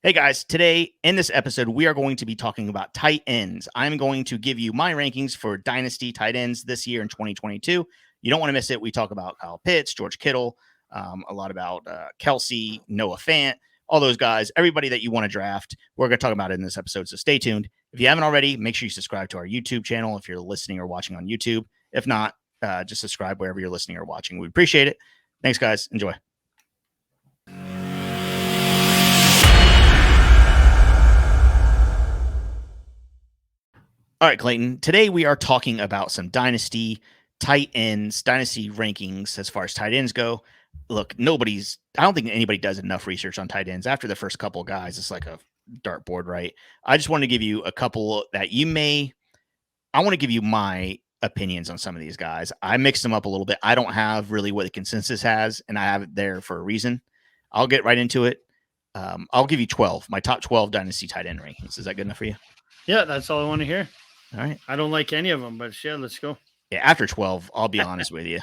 Hey guys, today in this episode, we are going to be talking about tight ends. I'm going to give you my rankings for Dynasty tight ends this year in 2022. You don't want to miss it. We talk about Kyle Pitts, George Kittle, a lot about Kelsey, Noah Fant, all those guys, everybody that you want to draft. We're going to talk about it in this episode, so stay tuned. If you haven't already, make sure you subscribe to our YouTube channel if you're listening or watching on YouTube. If not, just subscribe wherever you're listening or watching. We appreciate it. Thanks, guys. Enjoy. All right, Clayton. Today we are talking about some dynasty tight ends, dynasty rankings as far as tight ends go. Look, I don't think anybody does enough research on tight ends. After the first couple of guys, it's like a dartboard, right? I just want to give you a couple that I want to give you my opinions on some of these guys. I mixed them up a little bit. I don't have really what the consensus has, and I have it there for a reason. I'll get right into it. I'll give you my top 12 dynasty tight end rankings. Is that good enough for you? Yeah, that's all I want to hear. All right. I don't like any of them, but yeah, let's go. Yeah, after 12, I'll be honest with you.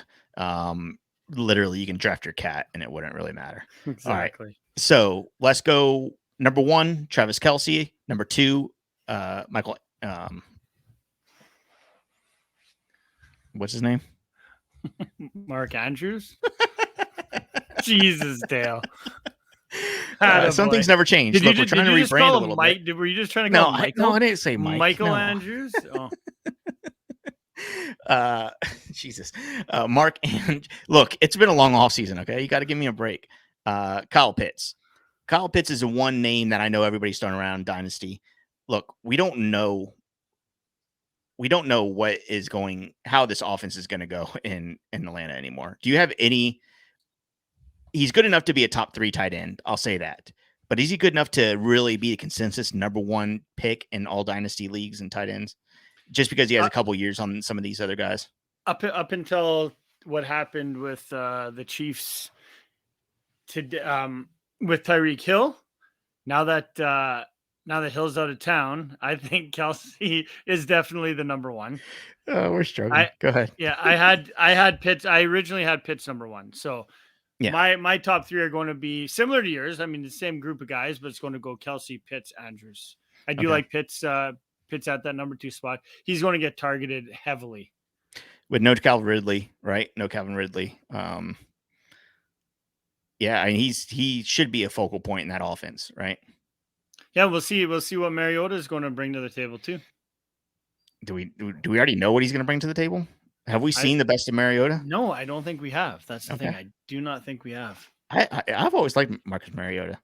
Literally, you can draft your cat and it wouldn't really matter. Exactly. All right. So let's go. Number 1, Travis Kelsey. Number 2, Michael. What's his name? Mark Andrews. Jesus, Dale. Some things never change. Look, we're trying to rebrand a little bit. Were you just trying to call him Michael? No, I didn't say Mike. Michael Andrews? Oh. Jesus. Mark, and look, it's been a long off season, okay? You got to give me a break. Kyle Pitts. Kyle Pitts is one name that I know everybody's throwing around Dynasty. Look, we don't know how this offense is going to go in Atlanta anymore. Do you have any? He's good enough to be a top 3 tight end. I'll say that. But is he good enough to really be the consensus number 1 pick in all dynasty leagues and tight ends? Just because he has a couple years on some of these other guys. Up until what happened with the Chiefs with Tyreek Hill. Now that Hill's out of town, I think Kelsey is definitely the number 1. We're struggling. Go ahead. Yeah, I had Pitts. I originally had Pitts number 1. So yeah, my top 3 are going to be similar to yours. I mean, the same group of guys, but it's going to go Kelsey, Pitts, Andrews. I do like Pitts. Pitts at that number 2 spot. He's going to get targeted heavily. With no Calvin Ridley, right? No Calvin Ridley. Yeah, I mean, he should be a focal point in that offense, right? Yeah, we'll see. We'll see what Mariota is going to bring to the table too. Do we already know what he's going to bring to the table? Have we seen the best of Mariota? No, I don't think we have. That's the thing. I do not think we have. I've always liked Marcus Mariota.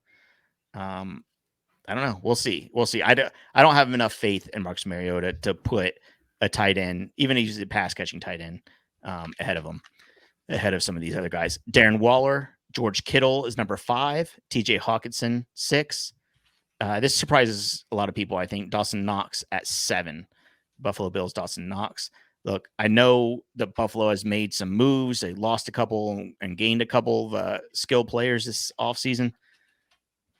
I don't know. We'll see. I don't have enough faith in Marcus Mariota to put a tight end, even if he's a pass catching tight end, ahead of some of these other guys. Darren Waller, George Kittle is number 5. TJ Hawkinson 6. This surprises a lot of people. I think Dawson Knox at 7. Buffalo Bills Dawson Knox. Look, I know that Buffalo has made some moves. They lost a couple and gained a couple of skilled players this offseason.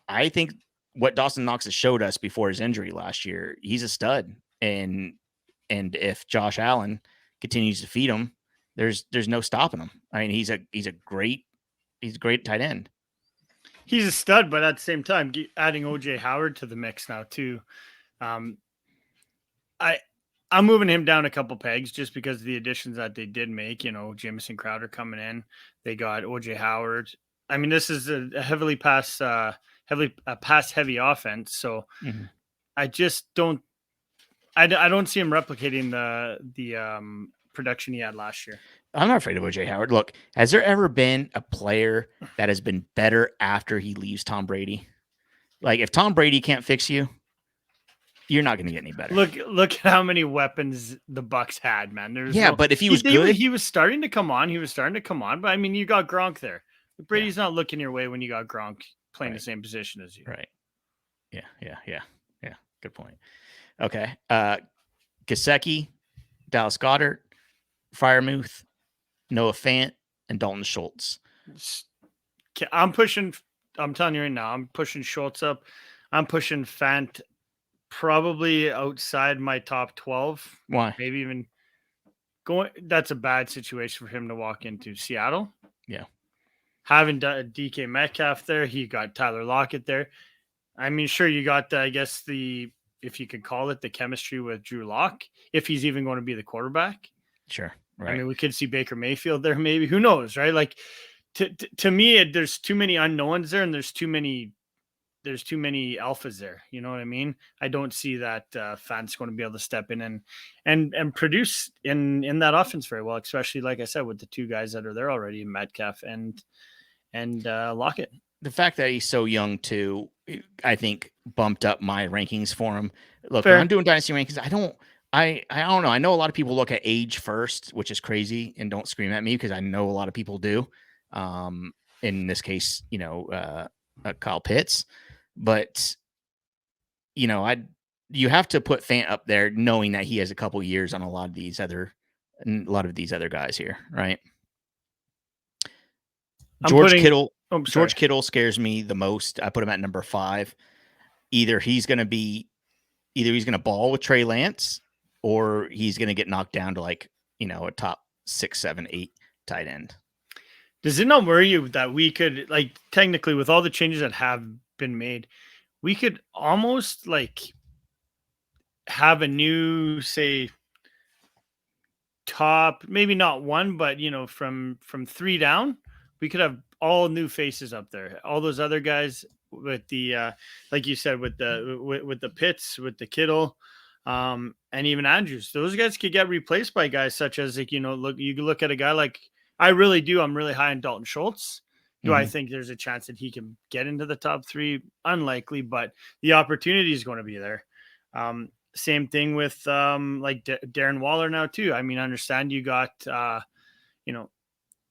I think what Dawson Knox has showed us before his injury last year, he's a stud. And if Josh Allen continues to feed him, there's no stopping him. I mean, he's a great tight end. He's a stud, but at the same time, adding OJ Howard to the mix now too. I'm moving him down a couple pegs just because of the additions that they did make. You know, Jamison Crowder coming in. They got OJ Howard. I mean, this is a heavily pass heavy offense. So I just don't. I don't see him replicating the production he had last year. I'm not afraid of OJ Howard. Look, has there ever been a player that has been better after he leaves Tom Brady? Like, if Tom Brady can't fix you, you're not going to get any better. Look at how many weapons the Bucs had, man. But if he was good, he was starting to come on. But I mean, you got Gronk there. Brady's not looking your way when you got Gronk playing the same position as you. Right. Yeah. Good point. Okay. Gesicki, Dallas Goedert, Freiermuth, Noah Fant, and Dalton Schultz. I'm telling you right now, I'm pushing Schultz up. I'm pushing Fant probably outside my top 12. Why? Maybe even that's a bad situation for him to walk into. Seattle. Yeah. Having DK Metcalf there, he got Tyler Lockett there. I mean, sure, you got I guess if you could call it the chemistry with Drew Lock, if he's even going to be the quarterback. Sure, I right. mean, we could see Baker Mayfield there, maybe. Who knows, right? Like to me, there's too many unknowns there, and there's too many alphas there. You know what I mean? I don't see that Fant's going to be able to step in and produce in that offense very well, especially like I said with the two guys that are there already, Metcalf and Lockett. The fact that he's so young too, I think bumped up my rankings for him. Look, when I'm Fair. doing dynasty rankings, I don't know. I know a lot of people look at age first, which is crazy, and don't scream at me because I know a lot of people do. In this case, Kyle Pitts, but you have to put Fant up there, knowing that he has a couple years on a lot of these other guys here, right? George Kittle scares me the most. I put him at number 5. Either he's going to ball with Trey Lance, or he's going to get knocked down to a top 6, 7, 8 tight end. Does it not worry you that we could, like, technically with all the changes that have been made, we could almost have a new, say, top, maybe not 1, but from 3 down, we could have all new faces up there. All those other guys with the like you said, with the Pitts, with the Kittle, and even Andrews. Those guys could get replaced by guys such as you look at a guy like I'm really high on Dalton Schultz. Do I think there's a chance that he can get into the top 3? Unlikely, but the opportunity is going to be there. Same thing with Darren Waller now too. I mean, I understand you got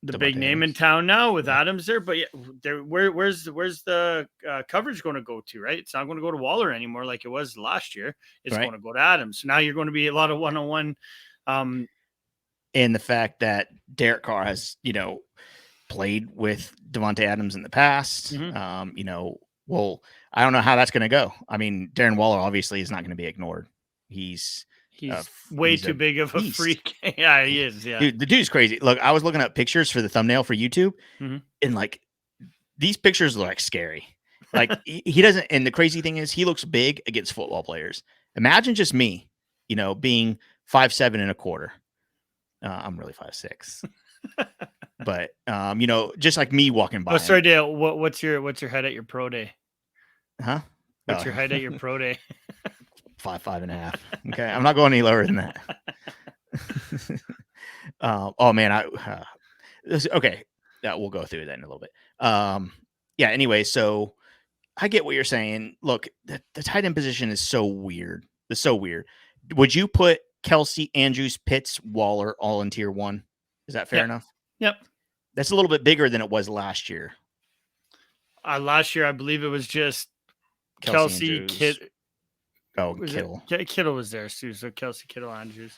the big name in town now with Adams there, but where's the coverage going to go to, right? It's not going to go to Waller anymore like it was last year. It's going to go to Adams. So now you're going to be a lot of one-on-one. And the fact that Derek Carr has, played with Devontae Adams in the past, well, I don't know how that's going to go. I mean, Darren Waller obviously is not going to be ignored. He's way too big of a freak. Yeah, he is. Yeah, dude, the dude's crazy. Look, I was looking up pictures for the thumbnail for YouTube, and these pictures look scary. He doesn't. And the crazy thing is, he looks big against football players. Imagine just me, being 5'7" and a quarter. I'm really 5'6", but just like me walking by. Oh, sorry, Dale. What's your height at your pro day? Huh? What's your height at your pro day? 5'5.5". Okay, I'm not going any lower than that. Oh man, okay. Yeah, we'll go through that in a little bit. Yeah. Anyway, so I get what you're saying. Look, the tight end position is so weird. It's so weird. Would you put Kelsey, Andrews, Pitts, Waller all in tier 1? Is that fair enough? Yep. That's a little bit bigger than it was last year. Last year, I believe it was just Kelsey, Kittle. Kittle was there too. So Kelsey, Kittle, Andrews.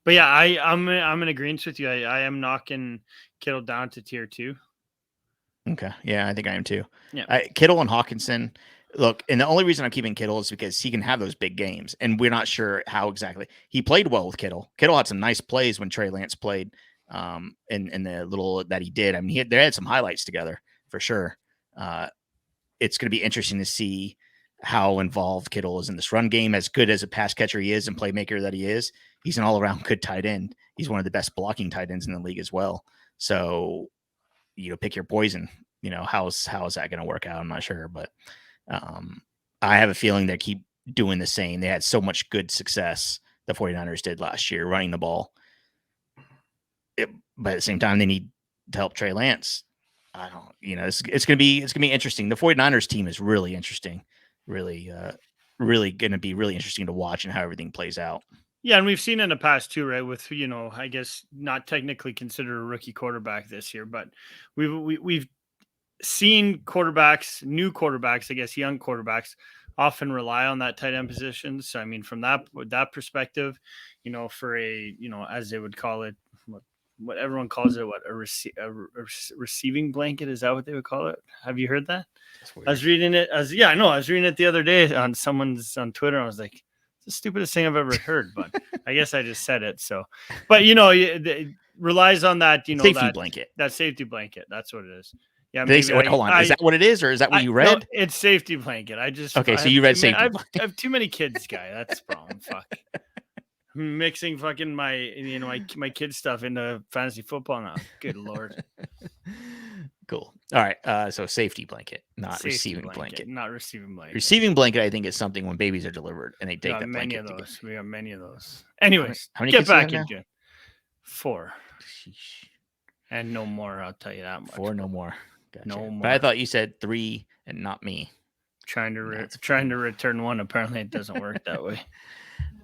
But yeah, I'm in agreement with you. I am knocking Kittle down to tier 2. Okay. Yeah, I think I am too. Yeah. Kittle and Hawkinson. Look, and the only reason I'm keeping Kittle is because he can have those big games, and we're not sure how exactly. He played well with Kittle. Kittle had some nice plays when Trey Lance played, in the little that he did. I mean, they had some highlights together for sure. It's going to be interesting to see how involved Kittle is in this run game. As good as a pass catcher he is and playmaker that he is, he's an all-around good tight end. He's one of the best blocking tight ends in the league as well. So, pick your poison. How is that going to work out? I'm not sure, but I have a feeling they keep doing the same. They had so much good success, the 49ers did last year, running the ball. But at the same time, they need to help Trey Lance. I don't, it's going to be interesting. The 49ers team is really interesting, really going to be really interesting to watch and how everything plays out. Yeah. And we've seen in the past too, right? With, I guess not technically considered a rookie quarterback this year, but we've seen new quarterbacks, I guess, young quarterbacks often rely on that tight end position. So, I mean, from that perspective, for a, as they would call it, what everyone calls it, a receiving blanket. Is that what they would call it? Have you heard that? I was reading it I was reading it the other day on Twitter. I was like, it's the stupidest thing I've ever heard, but I guess I just said it. So, but it relies on that, safety blanket. That safety blanket. That's what it is. Yeah, They maybe say, wait, hold on. Is that what it is, or is that what you no, read? it's safety blanket. Okay, I so have you read too many, safety I have too many kids, guy. That's the problem. Fuck. I'm mixing fucking my kid stuff into fantasy football now. Good lord. Cool. All right. So safety blanket, not Safety receiving blanket. not receiving blanket. Receiving blanket, I think, is something when babies are delivered and they We take got that many blanket. of those. We got many of those. Anyways, how many get kids do you back have into it. 4. Sheesh. And no more, I'll tell you that much. 4, no more. Gotcha. No more. But I thought you said 3 and not me. Trying to return 1. Apparently, it doesn't work that way.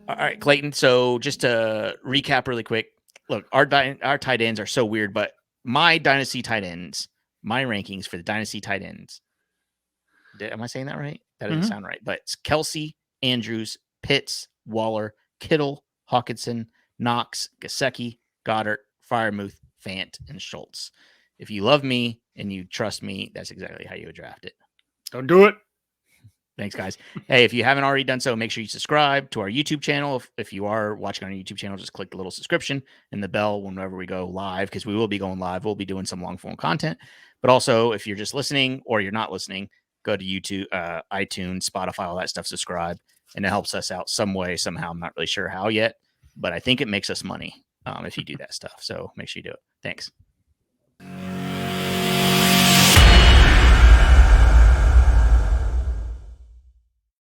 All right, Clayton. So just to recap really quick, look, our tight ends are so weird, but my dynasty tight ends, my rankings for the dynasty tight ends. Am I saying that right? That doesn't sound right. But it's Kelsey, Andrews, Pitts, Waller, Kittle, Hawkinson, Knox, Gasecki, Goddard, Freiermuth, Fant, and Schultz. If you love me and you trust me, that's exactly how you would draft it. Don't do it. Thanks, guys. Hey, if you haven't already done so, make sure you subscribe to our YouTube channel. If you are watching on our YouTube channel, just click the little subscription and the bell whenever we go live, because we will be going live. We'll be doing some long form content. But also, if you're just listening or you're not listening, go to YouTube, iTunes, Spotify, all that stuff, subscribe. And it helps us out some way, somehow. I'm not really sure how yet, but I think it makes us money if you do that stuff. So make sure you do it. Thanks.